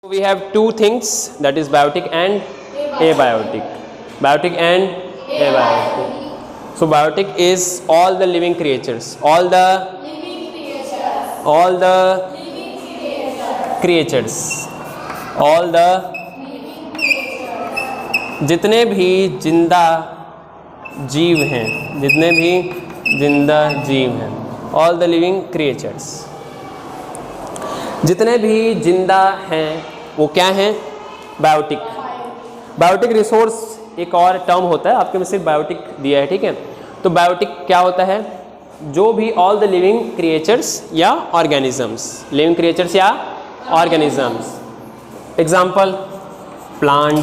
We have two things, that is biotic and abiotic. Biotic and abiotic. So biotic is all the living creatures, all the creatures, all the जितने भी जिंदा जीव हैं, जितने भी जिंदा जीव हैं, all the living creatures, जितने भी जिंदा हैं वो क्या हैं? बायोटिक. बायोटिक रिसोर्स एक और टर्म होता है, आपके में सिर्फ बायोटिक दिया है, ठीक है. तो बायोटिक क्या होता है? जो भी ऑल द लिविंग क्रिएचर्स या ऑर्गेनिजम्स, लिविंग क्रिएचर्स या ऑर्गेनिजम्स. Example plant.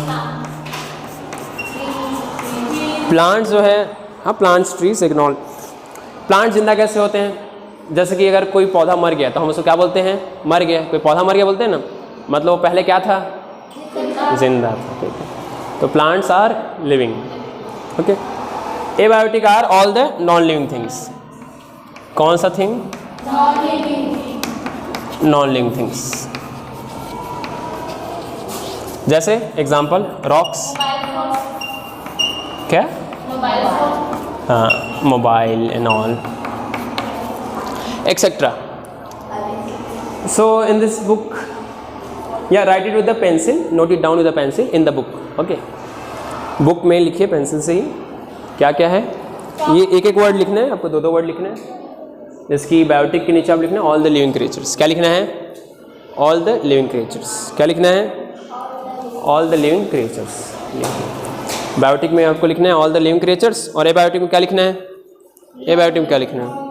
प्लांट्स जो है, हाँ प्लांट्स, ट्रीज, इग्नोर. प्लांट जिंदा कैसे होते हैं? जैसे कि अगर कोई पौधा मर गया तो हम उसको क्या बोलते हैं? मर गया. कोई पौधा मर गया बोलते हैं ना, मतलब वो पहले क्या था? जिंदा था. ठीक है. तो plants are living. Okay. Abiotic are all the non living things. कौन सा थिंग? Non living things. जैसे एग्जाम्पल रॉक्स. क्या? हाँ, mobile and all etc. So in this book, yeah, write it with the pencil, note it down with the pencil in the book. Okay, book में लिखिए pencil से ही क्या क्या है. ये एक एक वर्ड लिखना है आपको, दो दो वर्ड लिखना है. जिसकी बायोटिक के नीचे आप लिखना है ऑल द लिविंग क्रिएचर्स. क्या लिखना है? All the living creatures. क्या लिखना है? All the living creatures. Biotic में आपको लिखना है ऑल द लिविंग क्रिएचर्स. और एबायोटिक में क्या लिखना है? एबायोटिक में क्या लिखना है?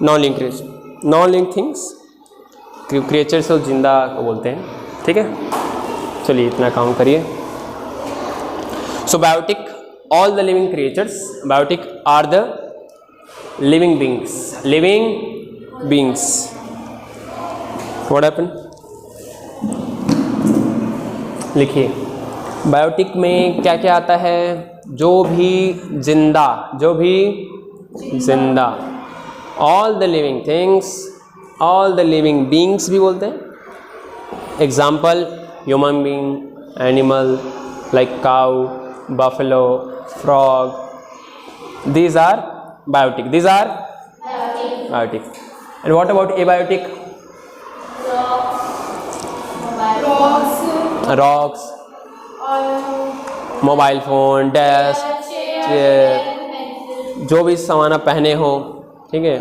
Non living creature, non living things, creatures को जिंदा को बोलते हैं. ठीक है, चलिए इतना काम करिए. So biotic all the living creatures. Biotic are the living beings. Living beings. What happen? लिखिए बायोटिक में क्या क्या आता है? जो भी जिंदा, जो भी जिंदा, all the living things, all the living beings भी बोलते हैं. Example human being, animal like cow, buffalo, frog. These are biotic. These are biotic. And what about abiotic? Rocks, mobile phone, desk, chair, जो भी सामान आप पहने हो. ठीक है,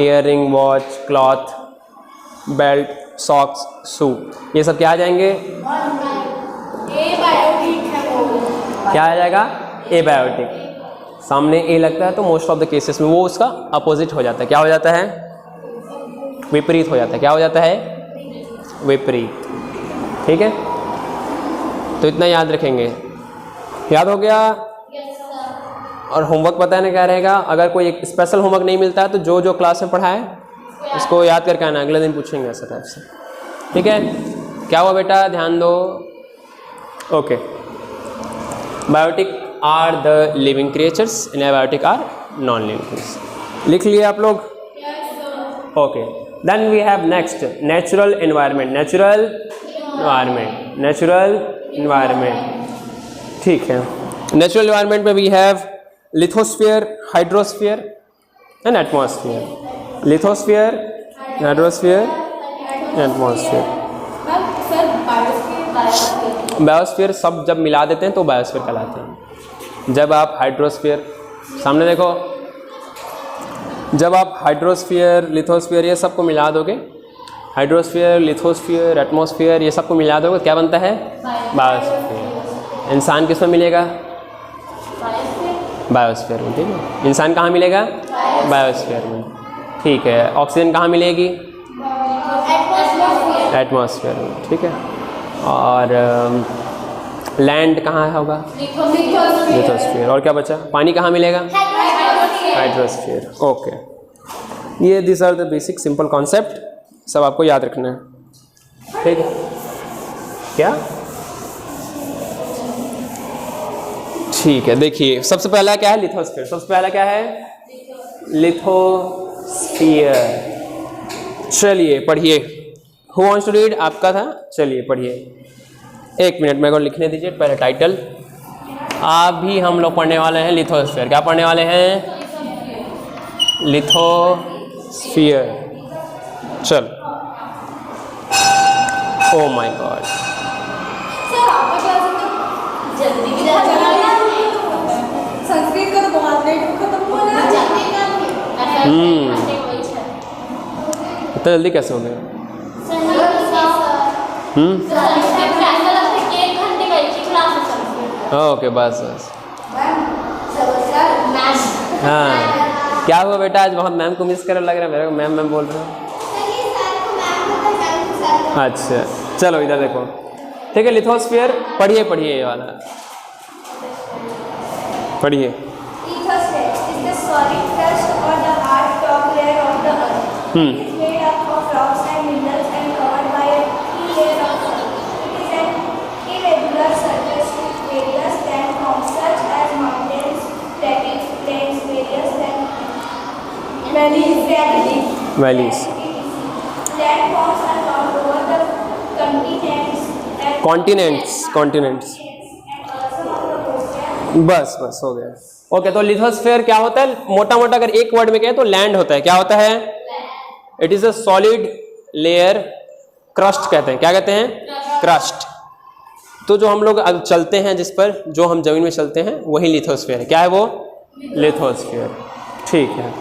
earring, watch, cloth, belt, socks, shoe, ये सब क्या आ जाएंगे? क्या आ जाएगा? एबायोटिक. सामने ए लगता है तो मोस्ट ऑफ द केसेस में वो उसका अपोजिट हो जाता है. क्या हो जाता है? विपरीत हो जाता है. क्या हो जाता है? विपरीत. ठीक है, तो इतना याद रखेंगे. याद हो गया? और होमवर्क पता नहीं क्या रहेगा. अगर कोई एक स्पेशल होमवर्क नहीं मिलता है तो जो जो क्लास में पढ़ा है उसको याद करके आना, अगले दिन पूछेंगे ऐसा टाइप से. ठीक है, क्या हुआ बेटा? ध्यान दो. Okay. Biotic are the living creatures and abiotic are non living things. लिख लिए आप लोग? Okay. Then we have next natural environment. Natural environment. Natural environment. ठीक है. नेचुरल एनवायरनमेंट में we have lithosphere, hydrosphere and atmosphere. Lithosphere, hydrosphere, atmosphere. Biosphere सब जब मिला देते हैं तो बायोस्फीयर कहलाते हैं. जब आप हाइड्रोस्फीयर, सामने देखो, जब आप हाइड्रोस्फीयर, लिथोस्फीयर ये सबको मिला दोगे, हाइड्रोस्फीयर, लिथोस्फीयर, एटमॉस्फेयर ये सबको मिला दोगे, क्या बनता है? बायोस्फीयर. इंसान किस में मिलेगा? बायोस्फीयर में. ठीक है, इंसान कहाँ मिलेगा? बायोस्फीयर में. ठीक है, ऑक्सीजन कहाँ मिलेगी? एटमॉस्फेयर में. ठीक है, और लैंड कहाँ होगा? लिथोस्फीयर. और क्या बचा? पानी कहाँ मिलेगा? हाइड्रोस्फीयर. ओके, ये this are the basic simple concept, सब आपको याद रखना है. ठीक है, क्या? ठीक है, देखिए सबसे पहला क्या है? लिथोस्फीयर. सबसे पहला क्या है? लिथोस्फीयर. चलिए पढ़िए. Who wants to read? आपका था, चलिए पढ़िए। एक मिनट मेरे को लिखने दीजिए पहले टाइटल। अभी हम लोग पढ़ने वाले हैं लिथोस्फीयर। क्या पढ़ने वाले हैं? लिथोस्फीयर। चल, ओ माय गॉड, संस्कृत का तो बहुत लेट खत्म हुआ ना। इतना जल्दी कैसे हो गया? ओके, बस बस। हाँ, क्या हुआ बेटा? आज बहुत मैम को मिस कर लग रहा है मेरे को। मैम मैम बोल रहे हो? अच्छा, चलो इधर देखो, ठीक है। लिथोस्फीयर पढ़िए, पढ़िए ये वाला पढ़िए। Lithosphere is the solid crust or the hard top layer of the earth. It is made up of rocks and minerals and covered by a thin layer of soil. It is an irregular surface with various landforms such as mountains, plains, various Valleys. Landforms are found over the continents continents. बस बस हो गया। Okay, तो lithosphere क्या होता है? मोटा मोटा अगर एक वर्ड में कहें तो लैंड होता है। क्या होता है? It is a solid layer, crust कहते हैं। क्या कहते हैं? क्रस्ट। तो जो हम लोग अब चलते हैं, जिस पर जो हम जमीन में चलते हैं, वही लिथोस्फीयर है। क्या है वो? लिथोस्फीयर। ठीक है।